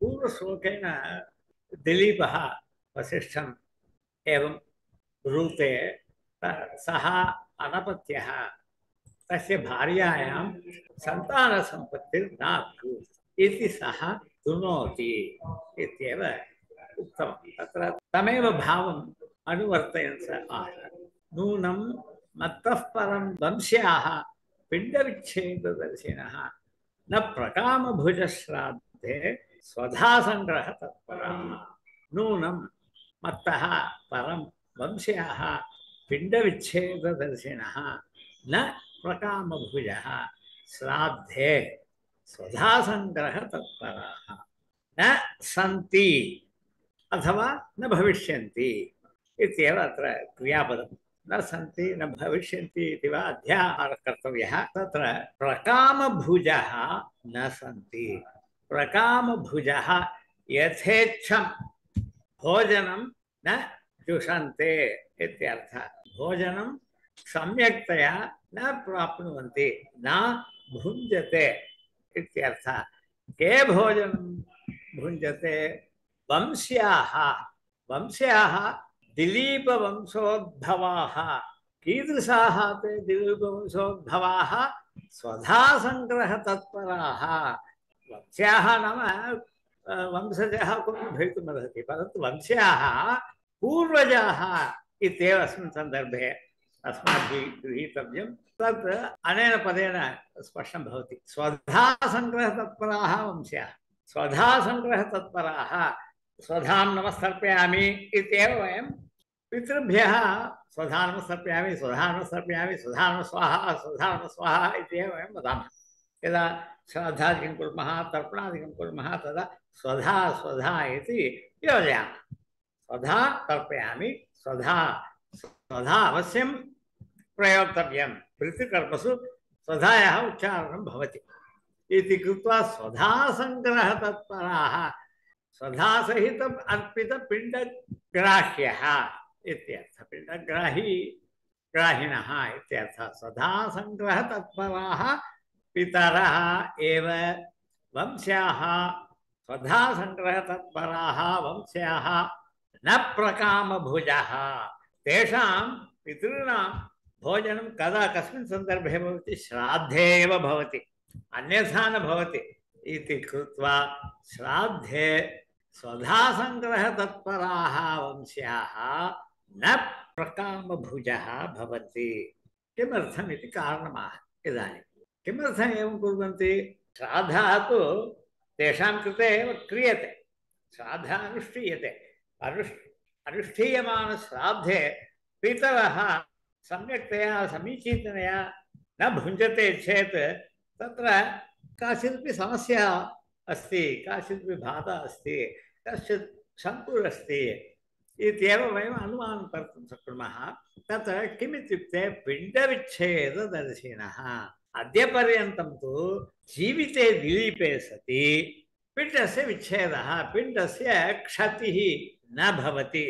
पूर्वश्लोकेन दिलीपः वसिष्ठम् एवं ब्रूते सः अनपत्यः तस्य भार्यायां सन्तानसम्पत्तिर्नाभूत् इति सः दुनोति इत्येव उक्तवान्। तत्र तमेव भावम् अनुवर्तयन् स आह। नूनं मत्तः परं वंश्याः पिण्डविच्छेददर्शिनः न प्रकामभुजश्राद्धे स्वधासङ्ग्रहतत्पराः। नूनं मत्तः परं वंश्याः पिण्डविच्छेददर्शिनः न प्रकामभुजः श्राद्धे स्वधासङ्ग्रहतत्पराः न सन्ति अथवा न भविष्यन्ति इत्येव अत्र क्रियापदं। न सन्ति न भविष्यन्ति इति वा अध्याहारः कर्तव्यः। तत्र प्रकामभुजः न सन्ति। प्रकामभुजः यथेच्छं भोजनं न जुषन्ते इत्यर्थः। भोजनं सम्यक्तया न प्राप्नुवन्ति न भुञ्जते इत्यर्थः। के भोजनं भुञ्जते? वंश्याः। वंश्याः दिलीपवंशोद्भवाः। कीदृशाः ते दिलीपवंशोद्भवाः? स्वधासङ्ग्रहतत्पराः। वंश्याः नाम वंशजः कोऽपि भवितुमर्हति, परन्तु वंश्याः पूर्वजाः इत्येव अस्मिन् सन्दर्भे अस्माभिः गृहीतव्यं। तत् अनेन पदेन स्पष्टं भवति। स्वधासङ्ग्रहतत्पराः वंश्याः। स्वधासङ्ग्रहतत्पराः। स्वधां नमस्तर्पयामि इत्येव वयं पितृभ्यः स्वधा नमस्तर्पयामि, स्वधा नमस्तर्पयामि, स्वधा नमः स्वाहा, स्वधा नमः स्वाहा इत्येव वयं वदामः। यदा श्राद्धादिकं कुर्मः, तर्पणादिकं कुर्मः, तदा स्वधा स्वधा इति योजयामः। स्वधा तर्पयामि, स्वधा स्वधा अवश्यं प्रयोक्तव्यं। पितृकर्मसु स्वधायाः उच्चारणं भवति इति कृत्वा स्वधासङ्ग्रहतत्पराः। स्वधासहितम् अर्पितपिण्डग्राह्यः इत्यर्थः। पिण्डग्राहिणः इत्यर्थः। स्वधासङ्ग्रहतत्पराः पितरः एव वंश्याः। स्वधासङ्ग्रहतत्पराः वंश्याः न प्रकामभुजः। तेषां पितॄणां भोजनं कदा कस्मिन् सन्दर्भे भवति? श्राद्धे एव भवति, अन्यथा न भवति इति कृत्वा श्राद्धे स्वधासङ्ग्रहतत्पराः वंश्याः न प्रकामभुजः भवन्ति। किमर्थम् इति कारणमाह। इदानीं किमर्थम् एवं कुर्वन्ति? श्राद्धः तु तेषां कृते एव क्रियते, श्राद्धः अनुष्ठीयते। अनुष्ठीयमानश्राद्धे पितरः सम्यक्तया समीचीनतया न भुञ्जते चेत् तत्र काचिदपि समस्या अस्ति, काचिदपि बाधा अस्ति, कश्चित् शङ्कुरस्ति इत्येव वयम् अनुमानं कर्तुं शक्नुमः। तत्र किमित्युक्ते पिण्डविच्छेददर्शिनः। अद्यपर्यन्तं तु जीविते दिलीपे सति पिण्डस्य विच्छेदः, पिण्डस्य क्षतिः न भवति।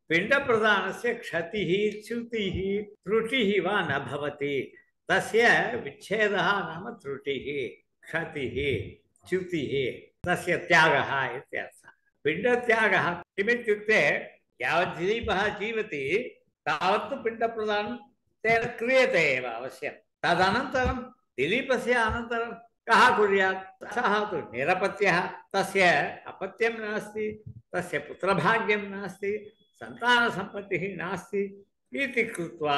पिण्डप्रदानस्य क्षतिः, च्युतिः, त्रुटिः वा न भवति। तस्य विच्छेदः नाम त्रुटिः, क्षतिः, च्युतिः, तस्य त्यागः इत्यर्थः। पिण्डत्यागः किमित्युक्ते यावत् दिलीपः जीवति तावत्तु पिण्डप्रदानं तेन क्रियते एव अवश्यं। तदनन्तरं दिलीपस्य अनन्तरं कः कुर्यात्? सः तु निरपत्यः, तस्य अपत्यं नास्ति, तस्य पुत्रभाग्यं नास्ति, सन्तानसम्पत्तिः नास्ति इति कृत्वा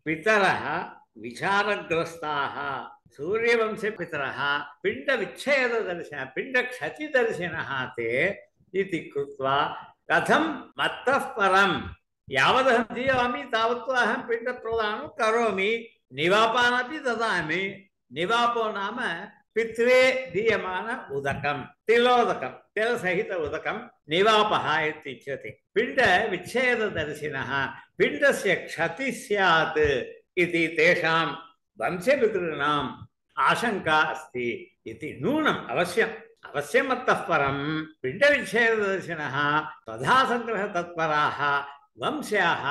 पितरः विचारग्रस्ताः। सूर्यवंशे पितरः पिण्डविच्छेददर्शिनः, पिण्डक्षतिदर्शिनः ते इति कृत्वा कथं मत्तः परं यावदहं जीवामि तावत्तु अहं पिण्डप्रदानं करोमि, निवापानपि ददामि। निवापो नाम पित्रे दीयमान उदकं, तिलोदकं, तिलसहित उदकं निवापः इत्युच्यते। पिण्डविच्छेददर्शिनः, पिण्डस्य क्षतिः स्यात् इति तेषां वंशपितॄणाम् आशंका अस्ति इति। नूनम् अवश्यं मत्तः परं पिण्डविच्छेददर्शिनः स्वधासङ्ग्रहतत्पराः वंश्याः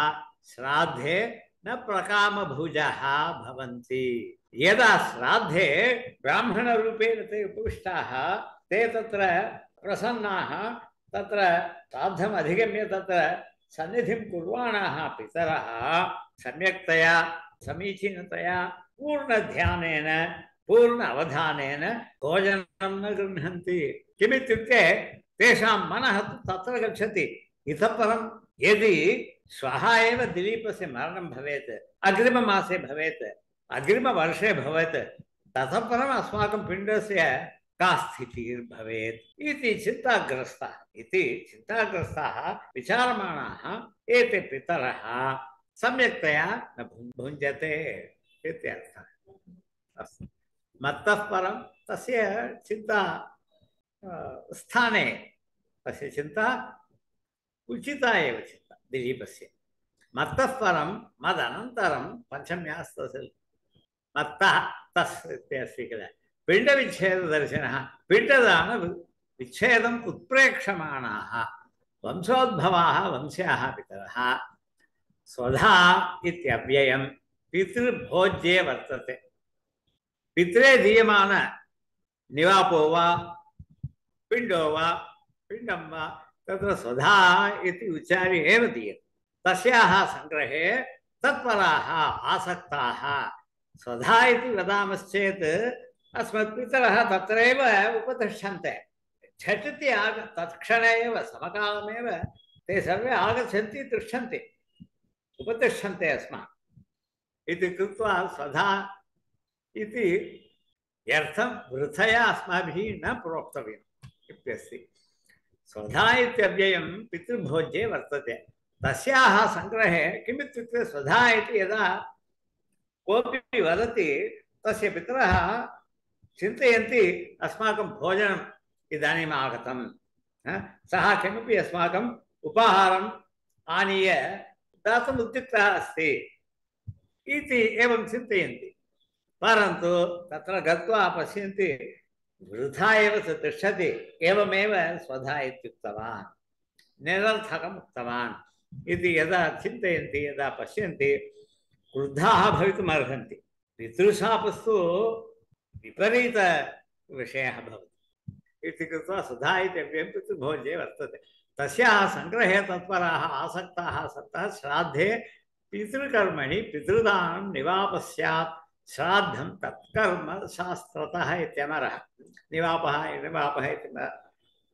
श्राद्धे न प्रकामभुजः भवन्ति। यदा श्राद्धे ब्राह्मणरूपेण ते उपविष्टाः, ते तत्र प्रसन्नाः तत्र श्राद्धम् अधिगम्य तत्र सन्निधिं कुर्वाणाः पितरः सम्यक्तया समीचीनतया पूर्णध्यानेन पूर्ण अवधानेन भोजनं न गृह्णन्ति। किमित्युक्ते तेषां मनः तत्र गच्छति। इतः परं यदि श्वः एव दिलीपस्य मरणं भवेत्, अग्रिममासे भवेत्, अग्रिमवर्षे भवेत्, ततः परम् अस्माकं पिण्डस्य का स्थितिर्भवेत् इति चिन्ताग्रस्ताः विचारमाणाः एते पितरः सम्यक्तया न भुञ्जते इत्यर्थः। अस्तु, मत्तः परं तस्य चिन्ता स्थाने, तस्य चिन्ता उचिता एव चिन्ता दिलीपस्य। मत्तः परं मदनन्तरं पञ्चम्यास्तस्य मत्तः तस् इत्यस्ति किल, पिण्डविच्छेददर्शनः, पिण्डदानविच्छेदम् उत्प्रेक्षमाणाः वंशोद्भवाः वंश्याः पितरः स्वधा इत्यव्ययं पितृभोज्ये वर्तते। पित्रे दीयमान निवापो वा पिण्डो वा पिण्डं वा तत्र स्वधा इति उच्चार्य एव दीयते। तस्याः संग्रहे तत्पराः आसक्ताः स्वधा इति वदामश्चेत् अस्मत्पितरः तत्रैव उपतिष्ठन्ते। झटिति तत्क्षणे एव समकालमेव ते सर्वे आगच्छन्ति, तिष्ठन्ति, उपतिष्ठन्ते अस्मान् इति कृत्वा स्वधा इति यर्थं वृथया अस्माभिः न प्रोक्तव्यम् इत्यस्ति। स्वधा इत्यव्ययं पितृभोज्ये वर्तते। तस्याः संग्रहे किमित्युक्ते स्वधा इति यदा कोऽपि वदति तस्य पितरः चिन्तयन्ति अस्माकं भोजनम् इदानीम् आगतं, सः किमपि अस्माकम् उपाहारम् आनीय दातुम् उद्युक्तः अस्ति इति एवं चिन्तयन्ति। परन्तु तत्र गत्वा पश्यन्ति वृथा एव स तिष्ठति, एवमेव स्वधा इत्युक्तवान्, निरर्थकम् उक्तवान् इति यदा चिन्तयन्ति, यदा पश्यन्ति क्रुद्धाः भवितुम् अर्हन्ति। पितृशापस्तु विपरीतविषयः भवति इति कृत्वा स्वधा इत्यव्ययं पितृभोज्ये वर्तते। तस्याः संग्रहे तत्पराः आसक्ताः सन्तः श्राद्धे पितृकर्मणि पितृदानं निवापस्यात् श्राद्धं तत्कर्म शास्त्रतः इत्यमरः। निवापः इति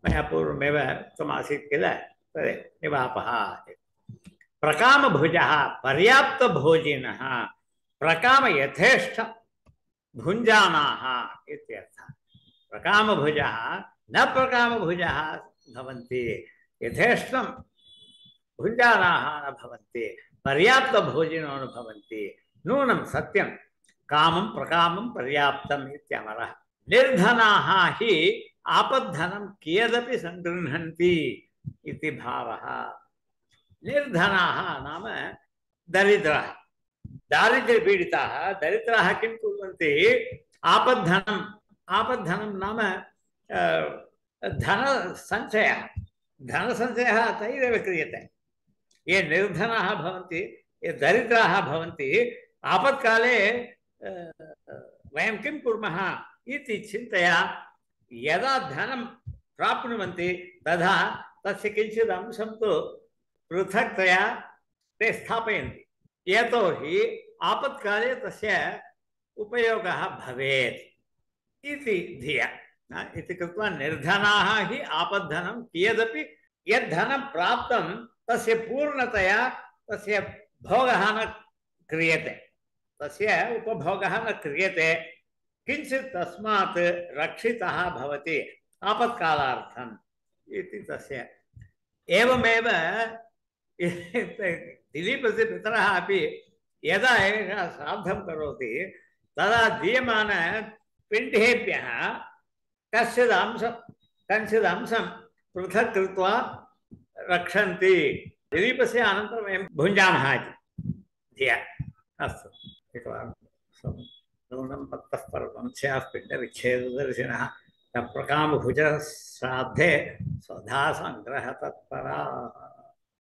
मया पूर्वमेव उक्तमासीत् किल, तदेव निवापः। प्रकामभुजः पर्याप्तभोजिनः, प्रकाम यथेष्ट भुञ्जानाः इत्यर्थः। प्रकामभुजः न प्रकामभुजः भवन्ति, यथेष्टं भुञ्जानाः न भवन्ति, पर्याप्तभोजिनो न भवन्ति। नूनं सत्यं कामं प्रकामं पर्याप्तम् इत्यमरः। निर्धनाः हि आपद्धनं कियदपि सङ्गृह्णन्ति इति भावः। निर्धनाः नाम दरिद्राः, दारिद्र्यपीडिताः दरिद्राः किं कुर्वन्ति? आपद्धनम्, आपद्धनं नाम धनसञ्चयः, धनसञ्चयः तैरेव क्रियते। ये निर्धनाः भवन्ति, ये दरिद्राः भवन्ति, आपत्काले वयं किं कुर्मः इति चिन्तया यदा धनं प्राप्नुवन्ति तदा तस्य किञ्चित् अंशं तु पृथक्तया ते स्थापयन्ति, यतोहि आपत्काले तस्य उपयोगः भवेत् इति धिया। इति कृत्वा निर्धनाः हि आपद्धनं कियदपि यद्धनं प्राप्तं तस्य पूर्णतया तस्य भोगः न क्रियते, तस्य उपभोगः न क्रियते, किञ्चित् तस्मात् रक्षितः भवति आपत्कालार्थम् इति तस्य। एवमेव दिलीपस्य पितरः अपि यदा एषः श्राद्धं करोति तदा दीयमान पिण्डेभ्यः कञ्चिदंशं पृथक् कृत्वा रक्षन्ति। दिलीपस्य अनन्तरं वयं भुञ्जामः इति धिया। अस्तु, एकवारं नूनं मत्तः परं स्यात् पिण्डविच्छेददर्शिनः न प्रकामभुजः श्राद्धे स्वधा सङ्ग्रह तत्पराः।